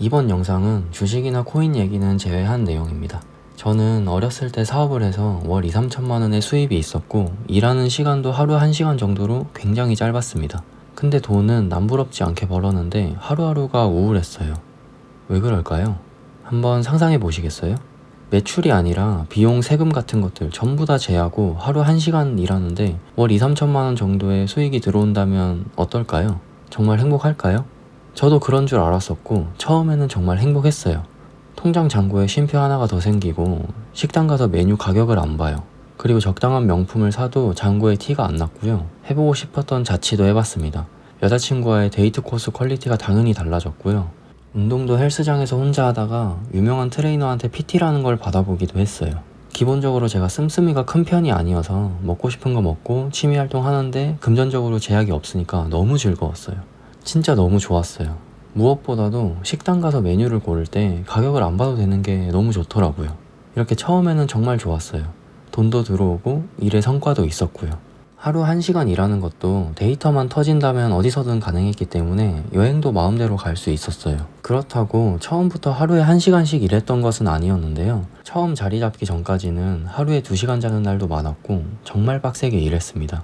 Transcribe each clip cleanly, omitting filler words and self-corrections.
이번 영상은 주식이나 코인 얘기는 제외한 내용입니다. 저는 어렸을 때 사업을 해서 월 2, 3천만 원의 수입이 있었고 일하는 시간도 하루 1시간 정도로 굉장히 짧았습니다. 근데 돈은 남부럽지 않게 벌었는데 하루하루가 우울했어요. 왜 그럴까요? 한번 상상해 보시겠어요? 매출이 아니라 비용, 세금 같은 것들 전부 다 제하고 하루 1시간 일하는데 월 2, 3천만 원 정도의 수익이 들어온다면 어떨까요? 정말 행복할까요? 저도 그런 줄 알았었고 처음에는 정말 행복했어요. 통장 잔고에 쉼표 하나가 더 생기고 식당 가서 메뉴 가격을 안 봐요. 그리고 적당한 명품을 사도 잔고에 티가 안 났고요. 해보고 싶었던 자취도 해봤습니다. 여자친구와의 데이트 코스 퀄리티가 당연히 달라졌고요. 운동도 헬스장에서 혼자 하다가 유명한 트레이너한테 PT라는 걸 받아보기도 했어요. 기본적으로 제가 씀씀이가 큰 편이 아니어서 먹고 싶은 거 먹고 취미활동 하는데 금전적으로 제약이 없으니까 너무 즐거웠어요. 진짜 너무 좋았어요. 무엇보다도 식당 가서 메뉴를 고를 때 가격을 안 봐도 되는 게 너무 좋더라고요. 이렇게 처음에는 정말 좋았어요. 돈도 들어오고 일의 성과도 있었고요. 하루 1시간 일하는 것도 데이터만 터진다면 어디서든 가능했기 때문에 여행도 마음대로 갈 수 있었어요. 그렇다고 처음부터 하루에 1시간씩 일했던 것은 아니었는데요. 처음 자리 잡기 전까지는 하루에 2시간 자는 날도 많았고 정말 빡세게 일했습니다.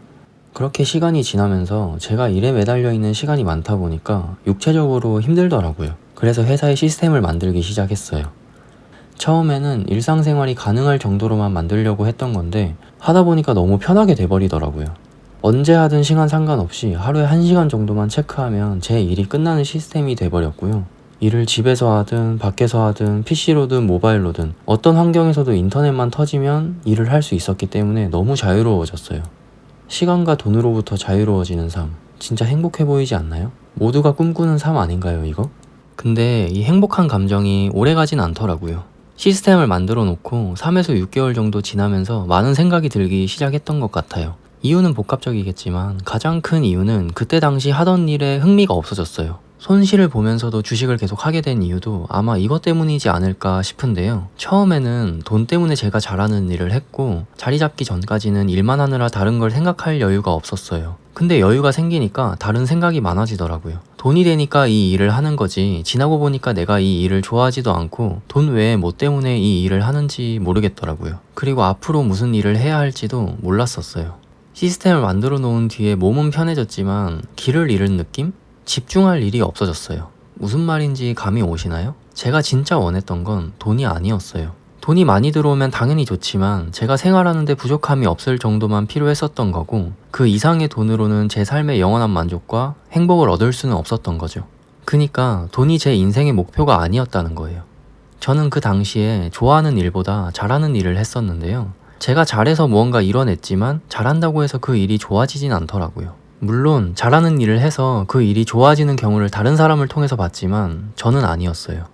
그렇게 시간이 지나면서 제가 일에 매달려 있는 시간이 많다 보니까 육체적으로 힘들더라고요. 그래서 회사에 시스템을 만들기 시작했어요. 처음에는 일상생활이 가능할 정도로만 만들려고 했던 건데 하다 보니까 너무 편하게 돼버리더라고요. 언제 하든 시간 상관없이 하루에 1시간 정도만 체크하면 제 일이 끝나는 시스템이 돼버렸고요. 일을 집에서 하든 밖에서 하든 PC로든 모바일로든 어떤 환경에서도 인터넷만 터지면 일을 할 수 있었기 때문에 너무 자유로워졌어요. 시간과 돈으로부터 자유로워지는 삶, 진짜 행복해 보이지 않나요? 모두가 꿈꾸는 삶 아닌가요, 이거? 근데 이 행복한 감정이 오래가진 않더라고요. 시스템을 만들어 놓고 3에서 6개월 정도 지나면서 많은 생각이 들기 시작했던 것 같아요. 이유는 복합적이겠지만 가장 큰 이유는 그때 당시 하던 일에 흥미가 없어졌어요. 손실을 보면서도 주식을 계속 하게 된 이유도 아마 이것 때문이지 않을까 싶은데요. 처음에는 돈 때문에 제가 잘하는 일을 했고 자리 잡기 전까지는 일만 하느라 다른 걸 생각할 여유가 없었어요. 근데 여유가 생기니까 다른 생각이 많아지더라고요. 돈이 되니까 이 일을 하는 거지 지나고 보니까 내가 이 일을 좋아하지도 않고 돈 외에 뭐 때문에 이 일을 하는지 모르겠더라고요. 그리고 앞으로 무슨 일을 해야 할지도 몰랐었어요. 시스템을 만들어 놓은 뒤에 몸은 편해졌지만 길을 잃은 느낌? 집중할 일이 없어졌어요. 무슨 말인지 감이 오시나요? 제가 진짜 원했던 건 돈이 아니었어요. 돈이 많이 들어오면 당연히 좋지만 제가 생활하는데 부족함이 없을 정도만 필요했었던 거고 그 이상의 돈으로는 제 삶의 영원한 만족과 행복을 얻을 수는 없었던 거죠. 그니까 돈이 제 인생의 목표가 아니었다는 거예요. 저는 그 당시에 좋아하는 일보다 잘하는 일을 했었는데요. 제가 잘해서 무언가 이뤄냈지만 잘한다고 해서 그 일이 좋아지진 않더라고요. 물론 잘하는 일을 해서 그 일이 좋아지는 경우를 다른 사람을 통해서 봤지만 저는 아니었어요.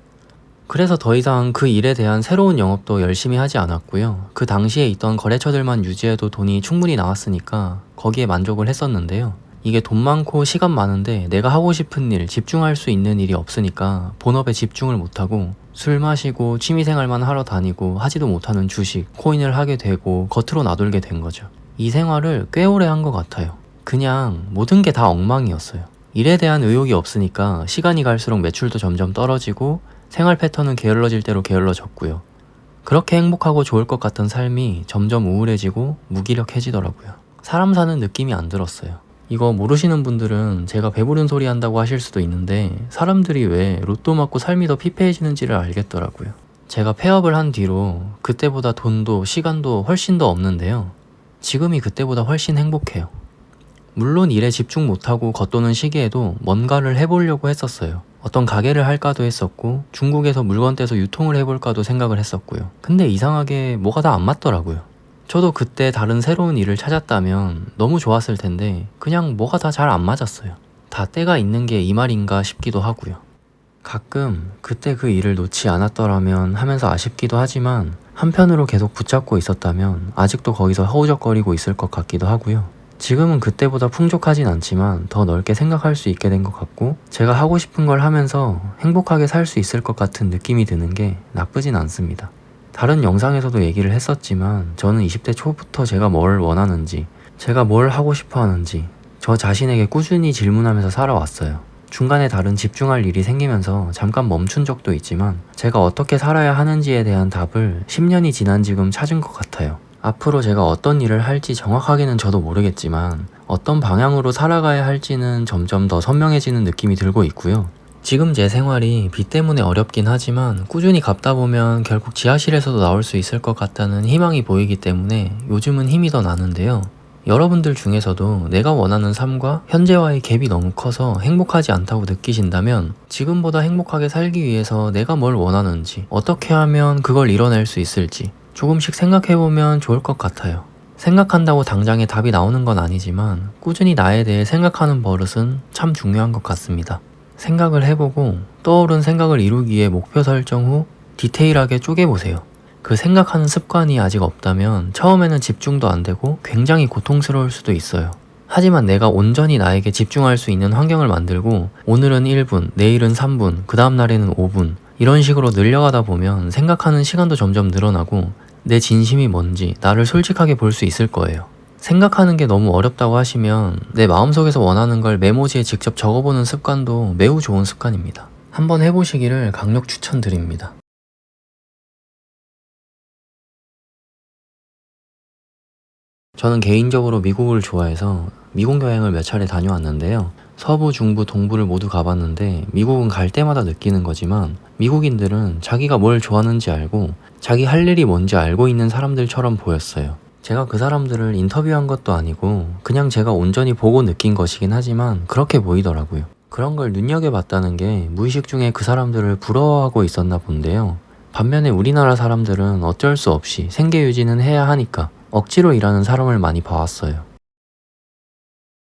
그래서 더 이상 그 일에 대한 새로운 영업도 열심히 하지 않았고요. 그 당시에 있던 거래처들만 유지해도 돈이 충분히 나왔으니까 거기에 만족을 했었는데요. 이게 돈 많고 시간 많은데 내가 하고 싶은 일, 집중할 수 있는 일이 없으니까 본업에 집중을 못하고 술 마시고 취미생활만 하러 다니고 하지도 못하는 주식, 코인을 하게 되고 겉으로 나돌게 된 거죠. 이 생활을 꽤 오래 한 것 같아요. 그냥 모든 게 다 엉망이었어요. 일에 대한 의욕이 없으니까 시간이 갈수록 매출도 점점 떨어지고 생활 패턴은 게을러질 대로 게을러졌고요. 그렇게 행복하고 좋을 것 같던 삶이 점점 우울해지고 무기력해지더라고요. 사람 사는 느낌이 안 들었어요. 이거 모르시는 분들은 제가 배부른 소리 한다고 하실 수도 있는데 사람들이 왜 로또 맞고 삶이 더 피폐해지는지를 알겠더라고요. 제가 폐업을 한 뒤로 그때보다 돈도 시간도 훨씬 더 없는데요. 지금이 그때보다 훨씬 행복해요. 물론 일에 집중 못하고 겉도는 시기에도 뭔가를 해보려고 했었어요. 어떤 가게를 할까도 했었고 중국에서 물건 떼서 유통을 해볼까도 생각을 했었고요. 근데 이상하게 뭐가 다 안 맞더라고요. 저도 그때 다른 새로운 일을 찾았다면 너무 좋았을 텐데 그냥 뭐가 다 잘 안 맞았어요. 다 때가 있는 게 이 말인가 싶기도 하고요. 가끔 그때 그 일을 놓지 않았더라면 하면서 아쉽기도 하지만 한편으로 계속 붙잡고 있었다면 아직도 거기서 허우적거리고 있을 것 같기도 하고요. 지금은 그때보다 풍족하진 않지만 더 넓게 생각할 수 있게 된 것 같고 제가 하고 싶은 걸 하면서 행복하게 살 수 있을 것 같은 느낌이 드는 게 나쁘진 않습니다. 다른 영상에서도 얘기를 했었지만 저는 20대 초부터 제가 뭘 원하는지 제가 뭘 하고 싶어 하는지 저 자신에게 꾸준히 질문하면서 살아왔어요. 중간에 다른 집중할 일이 생기면서 잠깐 멈춘 적도 있지만 제가 어떻게 살아야 하는지에 대한 답을 10년이 지난 지금 찾은 것 같아요. 앞으로 제가 어떤 일을 할지 정확하게는 저도 모르겠지만 어떤 방향으로 살아가야 할지는 점점 더 선명해지는 느낌이 들고 있고요. 지금 제 생활이 빚 때문에 어렵긴 하지만 꾸준히 갚다 보면 결국 지하실에서도 나올 수 있을 것 같다는 희망이 보이기 때문에 요즘은 힘이 더 나는데요. 여러분들 중에서도 내가 원하는 삶과 현재와의 갭이 너무 커서 행복하지 않다고 느끼신다면 지금보다 행복하게 살기 위해서 내가 뭘 원하는지, 어떻게 하면 그걸 이뤄낼 수 있을지 조금씩 생각해보면 좋을 것 같아요. 생각한다고 당장에 답이 나오는 건 아니지만 꾸준히 나에 대해 생각하는 버릇은 참 중요한 것 같습니다. 생각을 해보고 떠오른 생각을 이루기 위해 목표 설정 후 디테일하게 쪼개보세요. 그 생각하는 습관이 아직 없다면 처음에는 집중도 안 되고 굉장히 고통스러울 수도 있어요. 하지만 내가 온전히 나에게 집중할 수 있는 환경을 만들고 오늘은 1분, 내일은 3분, 그 다음 날에는 5분 이런 식으로 늘려가다 보면 생각하는 시간도 점점 늘어나고 내 진심이 뭔지 나를 솔직하게 볼 수 있을 거예요. 생각하는 게 너무 어렵다고 하시면 내 마음속에서 원하는 걸 메모지에 직접 적어보는 습관도 매우 좋은 습관입니다. 한번 해보시기를 강력 추천드립니다. 저는 개인적으로 미국을 좋아해서 미국 여행을 몇 차례 다녀왔는데요. 서부, 중부, 동부를 모두 가봤는데 미국은 갈 때마다 느끼는 거지만 미국인들은 자기가 뭘 좋아하는지 알고 자기 할 일이 뭔지 알고 있는 사람들처럼 보였어요. 제가 그 사람들을 인터뷰한 것도 아니고 그냥 제가 온전히 보고 느낀 것이긴 하지만 그렇게 보이더라고요. 그런 걸 눈여겨봤다는 게 무의식 중에 그 사람들을 부러워하고 있었나 본데요. 반면에 우리나라 사람들은 어쩔 수 없이 생계 유지는 해야 하니까 억지로 일하는 사람을 많이 봐왔어요.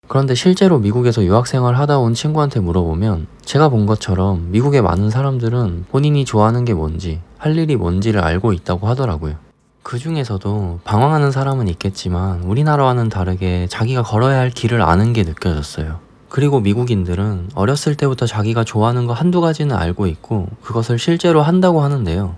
그런데 실제로 미국에서 유학생활 하다 온 친구한테 물어보면 제가 본 것처럼 미국의 많은 사람들은 본인이 좋아하는 게 뭔지, 할 일이 뭔지를 알고 있다고 하더라고요. 그 중에서도 방황하는 사람은 있겠지만 우리나라와는 다르게 자기가 걸어야 할 길을 아는 게 느껴졌어요. 그리고 미국인들은 어렸을 때부터 자기가 좋아하는 거 한두 가지는 알고 있고 그것을 실제로 한다고 하는데요.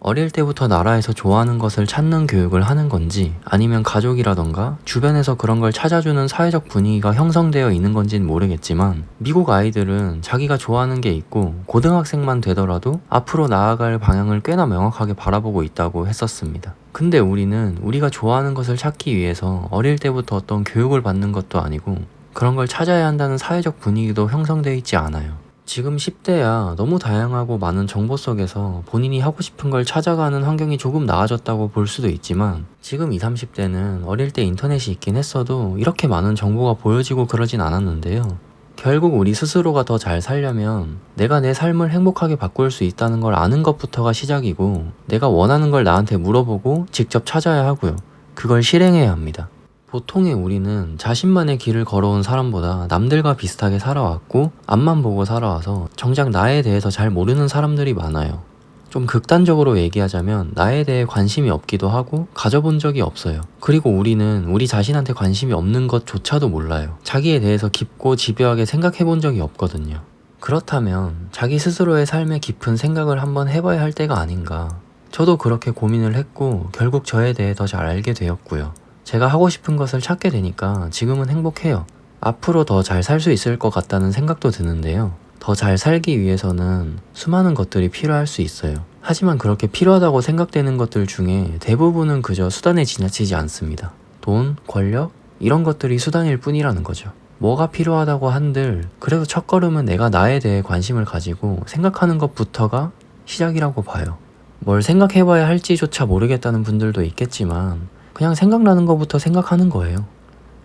어릴 때부터 나라에서 좋아하는 것을 찾는 교육을 하는 건지 아니면 가족이라던가 주변에서 그런 걸 찾아주는 사회적 분위기가 형성되어 있는 건지는 모르겠지만 미국 아이들은 자기가 좋아하는 게 있고 고등학생만 되더라도 앞으로 나아갈 방향을 꽤나 명확하게 바라보고 있다고 했었습니다. 근데 우리는 우리가 좋아하는 것을 찾기 위해서 어릴 때부터 어떤 교육을 받는 것도 아니고 그런 걸 찾아야 한다는 사회적 분위기도 형성되어 있지 않아요. 지금 10대야 너무 다양하고 많은 정보 속에서 본인이 하고 싶은 걸 찾아가는 환경이 조금 나아졌다고 볼 수도 있지만 지금 20, 30대는 어릴 때 인터넷이 있긴 했어도 이렇게 많은 정보가 보여지고 그러진 않았는데요. 결국 우리 스스로가 더 잘 살려면 내가 내 삶을 행복하게 바꿀 수 있다는 걸 아는 것부터가 시작이고 내가 원하는 걸 나한테 물어보고 직접 찾아야 하고요. 그걸 실행해야 합니다. 보통의 우리는 자신만의 길을 걸어온 사람보다 남들과 비슷하게 살아왔고 앞만 보고 살아와서 정작 나에 대해서 잘 모르는 사람들이 많아요. 좀 극단적으로 얘기하자면 나에 대해 관심이 없기도 하고 가져본 적이 없어요. 그리고 우리는 우리 자신한테 관심이 없는 것조차도 몰라요. 자기에 대해서 깊고 집요하게 생각해 본 적이 없거든요. 그렇다면 자기 스스로의 삶에 깊은 생각을 한번 해봐야 할 때가 아닌가. 저도 그렇게 고민을 했고 결국 저에 대해 더 잘 알게 되었고요. 제가 하고 싶은 것을 찾게 되니까 지금은 행복해요. 앞으로 더 잘 살 수 있을 것 같다는 생각도 드는데요. 더 잘 살기 위해서는 수많은 것들이 필요할 수 있어요. 하지만 그렇게 필요하다고 생각되는 것들 중에 대부분은 그저 수단에 지나치지 않습니다. 돈, 권력, 이런 것들이 수단일 뿐이라는 거죠. 뭐가 필요하다고 한들 그래도 첫걸음은 내가 나에 대해 관심을 가지고 생각하는 것부터가 시작이라고 봐요. 뭘 생각해봐야 할지조차 모르겠다는 분들도 있겠지만 그냥 생각나는 것부터 생각하는 거예요.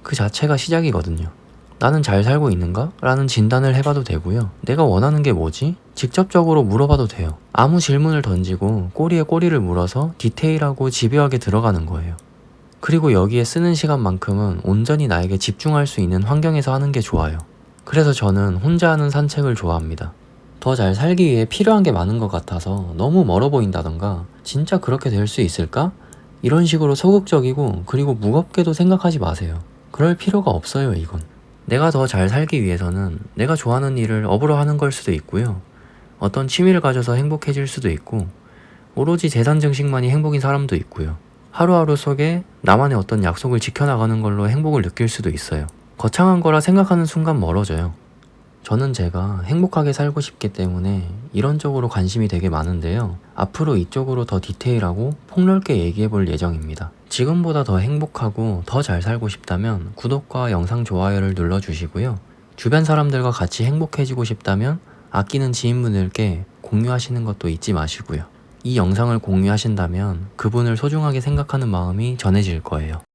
그 자체가 시작이거든요. 나는 잘 살고 있는가? 라는 진단을 해봐도 되고요. 내가 원하는 게 뭐지? 직접적으로 물어봐도 돼요. 아무 질문을 던지고 꼬리에 꼬리를 물어서 디테일하고 집요하게 들어가는 거예요. 그리고 여기에 쓰는 시간만큼은 온전히 나에게 집중할 수 있는 환경에서 하는 게 좋아요. 그래서 저는 혼자 하는 산책을 좋아합니다. 더 잘 살기 위해 필요한 게 많은 것 같아서 너무 멀어 보인다던가 진짜 그렇게 될 수 있을까? 이런 식으로 소극적이고 그리고 무겁게도 생각하지 마세요. 그럴 필요가 없어요, 이건. 내가 더 잘 살기 위해서는 내가 좋아하는 일을 업으로 하는 걸 수도 있고요. 어떤 취미를 가져서 행복해질 수도 있고 오로지 재산 증식만이 행복인 사람도 있고요. 하루하루 속에 나만의 어떤 약속을 지켜나가는 걸로 행복을 느낄 수도 있어요. 거창한 거라 생각하는 순간 멀어져요. 저는 제가 행복하게 살고 싶기 때문에 이런 쪽으로 관심이 되게 많은데요. 앞으로 이쪽으로 더 디테일하고 폭넓게 얘기해 볼 예정입니다. 지금보다 더 행복하고 더 잘 살고 싶다면 구독과 영상 좋아요를 눌러주시고요. 주변 사람들과 같이 행복해지고 싶다면 아끼는 지인분들께 공유하시는 것도 잊지 마시고요. 이 영상을 공유하신다면 그분을 소중하게 생각하는 마음이 전해질 거예요.